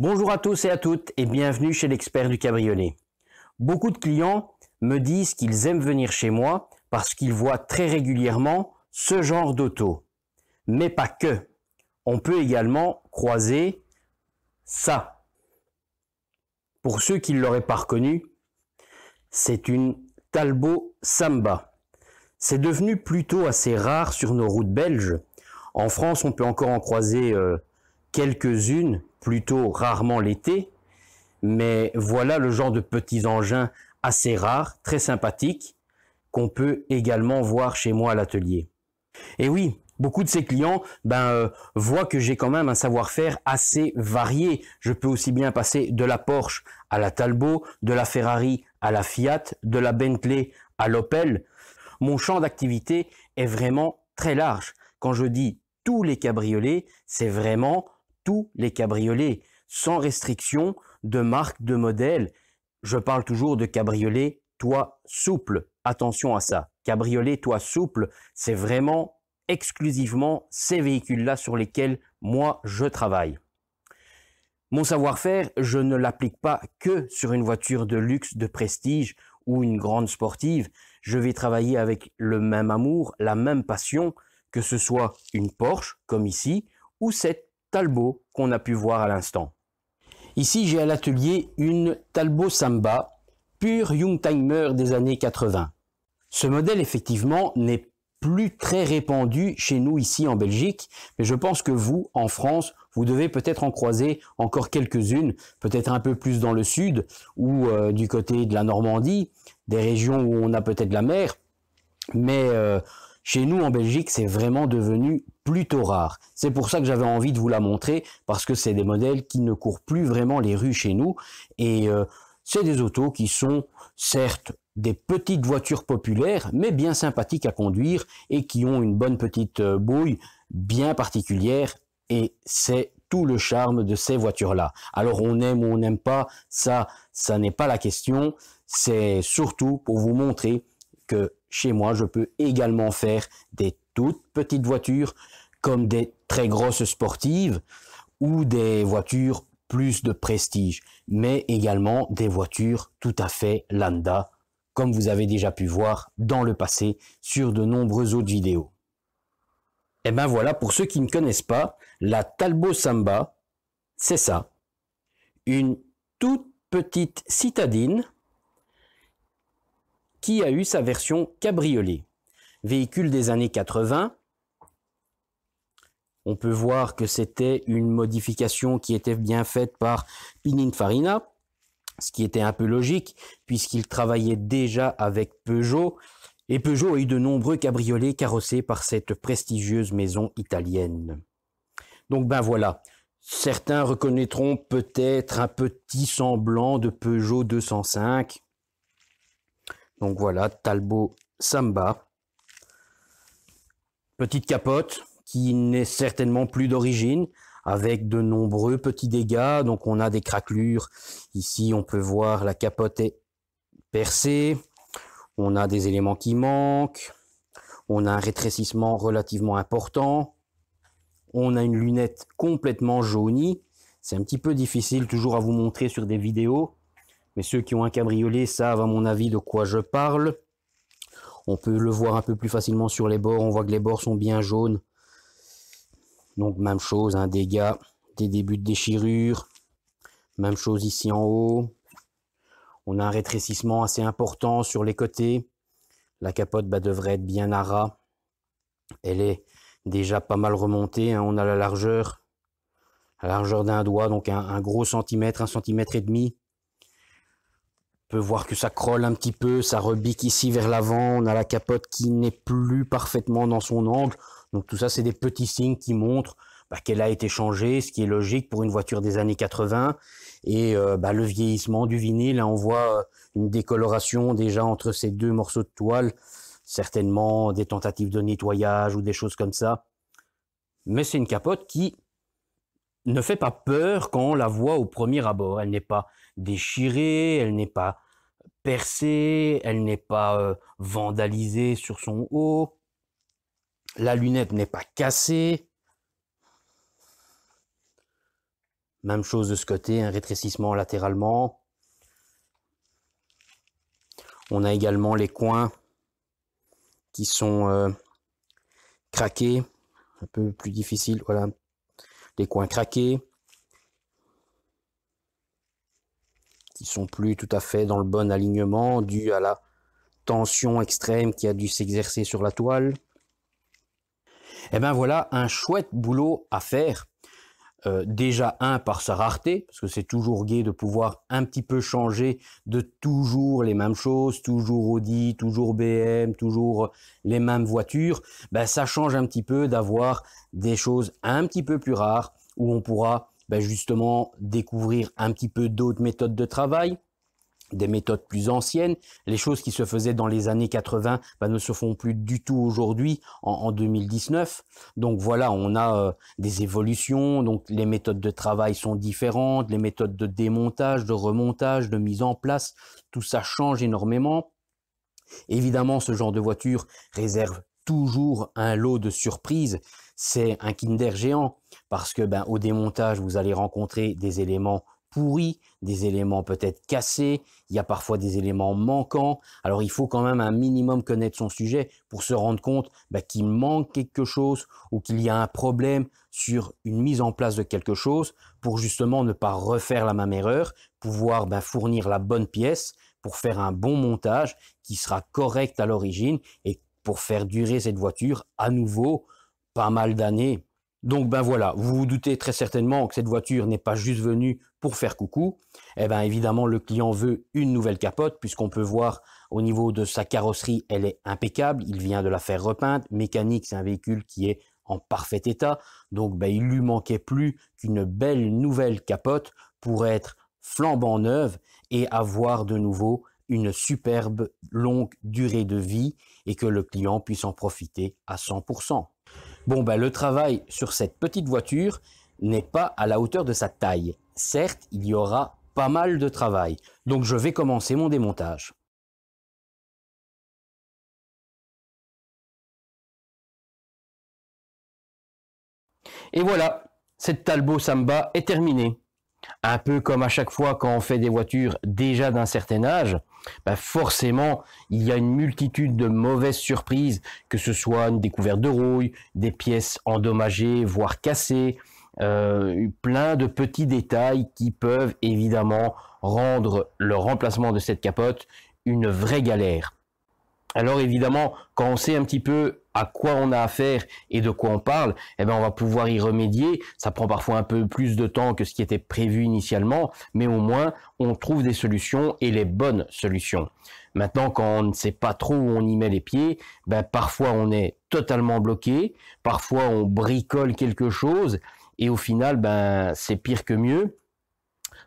Bonjour à tous et à toutes et bienvenue chez l'expert du cabriolet. Beaucoup de clients me disent qu'ils aiment venir chez moi parce qu'ils voient très régulièrement ce genre d'auto. Mais pas que. On peut également croiser ça. Pour ceux qui ne l'auraient pas reconnu, c'est une Talbot Samba. C'est devenu plutôt assez rare sur nos routes belges. En France, on peut encore en croiser quelques-unes, plutôt rarement l'été, mais voilà le genre de petits engins assez rares, très sympathiques, qu'on peut également voir chez moi à l'atelier. Et oui, beaucoup de ces clients voient que j'ai quand même un savoir-faire assez varié. Je peux aussi bien passer de la Porsche à la Talbot, de la Ferrari à la Fiat, de la Bentley à l'Opel. Mon champ d'activité est vraiment très large. Quand je dis tous les cabriolets, c'est vraiment tous les cabriolets, sans restriction de marque, de modèle. Je parle toujours de cabriolet toit souple. Attention à ça. Cabriolet toit souple, c'est vraiment exclusivement ces véhicules-là sur lesquels moi je travaille. Mon savoir-faire, je ne l'applique pas que sur une voiture de luxe, de prestige ou une grande sportive. Je vais travailler avec le même amour, la même passion, que ce soit une Porsche, comme ici, ou cette Talbot qu'on a pu voir à l'instant. Ici, j'ai à l'atelier une Talbot Samba, pure Youngtimer des années 80. Ce modèle, effectivement, n'est plus très répandu chez nous ici en Belgique, mais je pense que vous, en France, vous devez peut-être en croiser encore quelques-unes, peut-être un peu plus dans le sud ou du côté de la Normandie, des régions où on a peut-être la mer, mais chez nous en Belgique, c'est vraiment devenu plutôt rare. C'est pour ça que j'avais envie de vous la montrer, parce que c'est des modèles qui ne courent plus vraiment les rues chez nous, et c'est des autos qui sont certes des petites voitures populaires, mais bien sympathiques à conduire et qui ont une bonne petite bouille bien particulière, et c'est tout le charme de ces voitures-là. Alors on aime ou on n'aime pas, ça n'est pas la question, c'est surtout pour vous montrer que chez moi, je peux également faire des toutes petites voitures comme des très grosses sportives ou des voitures plus de prestige, mais également des voitures tout à fait lambda, comme vous avez déjà pu voir dans le passé sur de nombreuses autres vidéos. Et ben voilà, pour ceux qui ne connaissent pas, la Talbot Samba, c'est ça, une toute petite citadine qui a eu sa version cabriolet. Véhicule des années 80. On peut voir que c'était une modification qui était bien faite par Pininfarina, ce qui était un peu logique puisqu'il travaillait déjà avec Peugeot. Et Peugeot a eu de nombreux cabriolets carrossés par cette prestigieuse maison italienne. Donc ben voilà, certains reconnaîtront peut-être un petit semblant de Peugeot 205. Donc voilà, Talbot Samba. Petite capote qui n'est certainement plus d'origine, avec de nombreux petits dégâts. Donc on a des craquelures. Ici, on peut voir la capote est percée. On a des éléments qui manquent. On a un rétrécissement relativement important. On a une lunette complètement jaunie. C'est un petit peu difficile toujours à vous montrer sur des vidéos. Mais ceux qui ont un cabriolet savent à mon avis de quoi je parle. On peut le voir un peu plus facilement sur les bords. On voit que les bords sont bien jaunes. Donc même chose, un dégât, des débuts de déchirure. Même chose ici en haut. On a un rétrécissement assez important sur les côtés. La capote devrait être bien à ras. Elle est déjà pas mal remontée. On a la largeur d'un doigt, donc un gros centimètre, 1,5 cm. On peut voir que ça crolle un petit peu, ça rebique ici vers l'avant, on a la capote qui n'est plus parfaitement dans son angle, donc tout ça c'est des petits signes qui montrent qu'elle a été changée, ce qui est logique pour une voiture des années 80, et le vieillissement du vinyle, on voit une décoloration déjà entre ces deux morceaux de toile, certainement des tentatives de nettoyage ou des choses comme ça, mais c'est une capote qui ne fait pas peur quand on la voit au premier abord. Elle n'est pas déchirée, elle n'est pas percée, elle n'est pas vandalisée sur son haut. La lunette n'est pas cassée. Même chose de ce côté, un rétrécissement latéralement. On a également les coins qui sont craqués, un peu plus difficile, voilà, les coins craqués, qui sont plus tout à fait dans le bon alignement, dû à la tension extrême qui a dû s'exercer sur la toile. Et ben voilà un chouette boulot à faire. Déjà par sa rareté, parce que c'est toujours gai de pouvoir un petit peu changer de toujours les mêmes choses, toujours Audi, toujours BM, toujours les mêmes voitures. Ben, ça change un petit peu d'avoir des choses un petit peu plus rares, où on pourra justement découvrir un petit peu d'autres méthodes de travail, des méthodes plus anciennes. Les choses qui se faisaient dans les années 80 ne se font plus du tout aujourd'hui en 2019. Donc voilà, on a des évolutions, donc les méthodes de travail sont différentes, les méthodes de démontage, de remontage, de mise en place, tout ça change énormément. Évidemment, ce genre de voiture réserve toujours un lot de surprises. C'est un Kinder géant parce que au démontage, vous allez rencontrer des éléments pourris, des éléments peut-être cassés, il y a parfois des éléments manquants. Alors il faut quand même un minimum connaître son sujet pour se rendre compte qu'il manque quelque chose ou qu'il y a un problème sur une mise en place de quelque chose pour justement ne pas refaire la même erreur, pouvoir fournir la bonne pièce pour faire un bon montage qui sera correct à l'origine et pour faire durer cette voiture à nouveau pas mal d'années. Donc voilà, vous vous doutez très certainement que cette voiture n'est pas juste venue pour faire coucou. Évidemment, le client veut une nouvelle capote puisqu'on peut voir au niveau de sa carrosserie, elle est impeccable. Il vient de la faire repeindre. Mécanique, c'est un véhicule qui est en parfait état. Donc il lui manquait plus qu'une belle nouvelle capote pour être flambant neuve et avoir de nouveau une superbe longue durée de vie et que le client puisse en profiter à 100%. Bon, le travail sur cette petite voiture n'est pas à la hauteur de sa taille. Certes, il y aura pas mal de travail. Donc, je vais commencer mon démontage. Et voilà, cette Talbot Samba est terminée. Un peu comme à chaque fois quand on fait des voitures déjà d'un certain âge, forcément, il y a une multitude de mauvaises surprises, que ce soit une découverte de rouille, des pièces endommagées, voire cassées, plein de petits détails qui peuvent évidemment rendre le remplacement de cette capote une vraie galère. Alors évidemment, quand on sait un petit peu à quoi on a affaire et de quoi on parle, on va pouvoir y remédier. Ça prend parfois un peu plus de temps que ce qui était prévu initialement, mais au moins on trouve des solutions et les bonnes solutions. Maintenant, quand on ne sait pas trop où on y met les pieds, parfois on est totalement bloqué, parfois on bricole quelque chose et au final, c'est pire que mieux.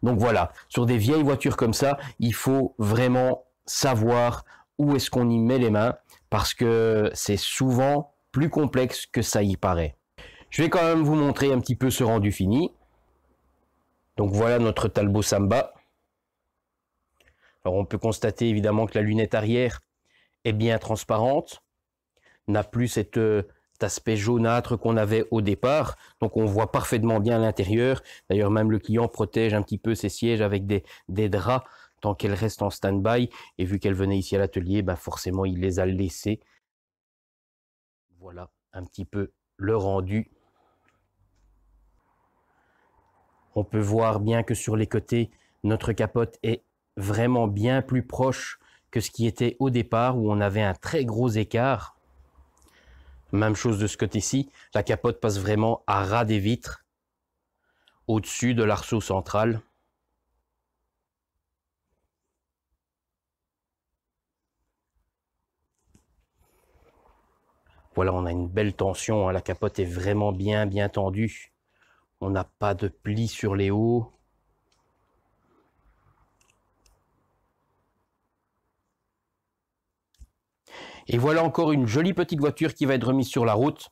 Donc voilà, sur des vieilles voitures comme ça, il faut vraiment savoir où est-ce qu'on y met les mains, parce que c'est souvent plus complexe que ça y paraît. Je vais quand même vous montrer un petit peu ce rendu fini. Donc voilà notre Talbot Samba. Alors on peut constater évidemment que la lunette arrière est bien transparente, n'a plus cet aspect jaunâtre qu'on avait au départ, donc on voit parfaitement bien l'intérieur. D'ailleurs même le client protège un petit peu ses sièges avec des draps, tant qu'elle reste en stand-by, et vu qu'elle venait ici à l'atelier, forcément il les a laissés. Voilà un petit peu le rendu. On peut voir bien que sur les côtés, notre capote est vraiment bien plus proche que ce qui était au départ, où on avait un très gros écart. Même chose de ce côté-ci, la capote passe vraiment à ras des vitres, au-dessus de l'arceau central. Voilà, on a une belle tension, hein. La capote est vraiment bien tendue. On n'a pas de plis sur les hauts. Et voilà encore une jolie petite voiture qui va être remise sur la route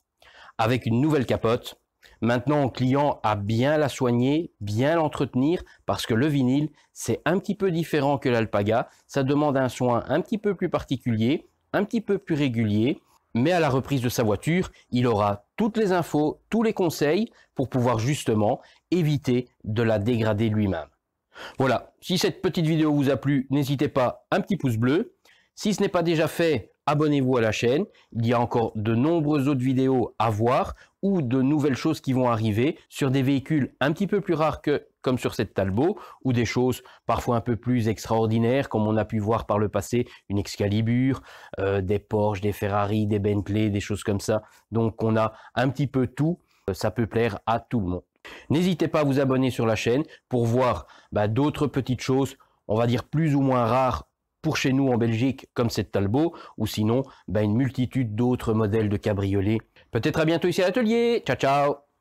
avec une nouvelle capote. Maintenant, le client a bien la soigner, bien l'entretenir, parce que le vinyle, c'est un petit peu différent que l'Alpaga. Ça demande un soin un petit peu plus particulier, un petit peu plus régulier. Mais à la reprise de sa voiture, il aura toutes les infos, tous les conseils pour pouvoir justement éviter de la dégrader lui-même. Voilà, si cette petite vidéo vous a plu, n'hésitez pas, un petit pouce bleu. Si ce n'est pas déjà fait, abonnez-vous à la chaîne. Il y a encore de nombreuses autres vidéos à voir ou de nouvelles choses qui vont arriver sur des véhicules un petit peu plus rares que comme sur cette Talbot, ou des choses parfois un peu plus extraordinaires, comme on a pu voir par le passé, une Excalibur, des Porsche, des Ferrari, des Bentley, des choses comme ça. Donc on a un petit peu tout, ça peut plaire à tout le monde. N'hésitez pas à vous abonner sur la chaîne pour voir d'autres petites choses, on va dire plus ou moins rares pour chez nous en Belgique, comme cette Talbot, ou sinon une multitude d'autres modèles de cabriolets. Peut-être à bientôt ici à l'atelier. Ciao, ciao!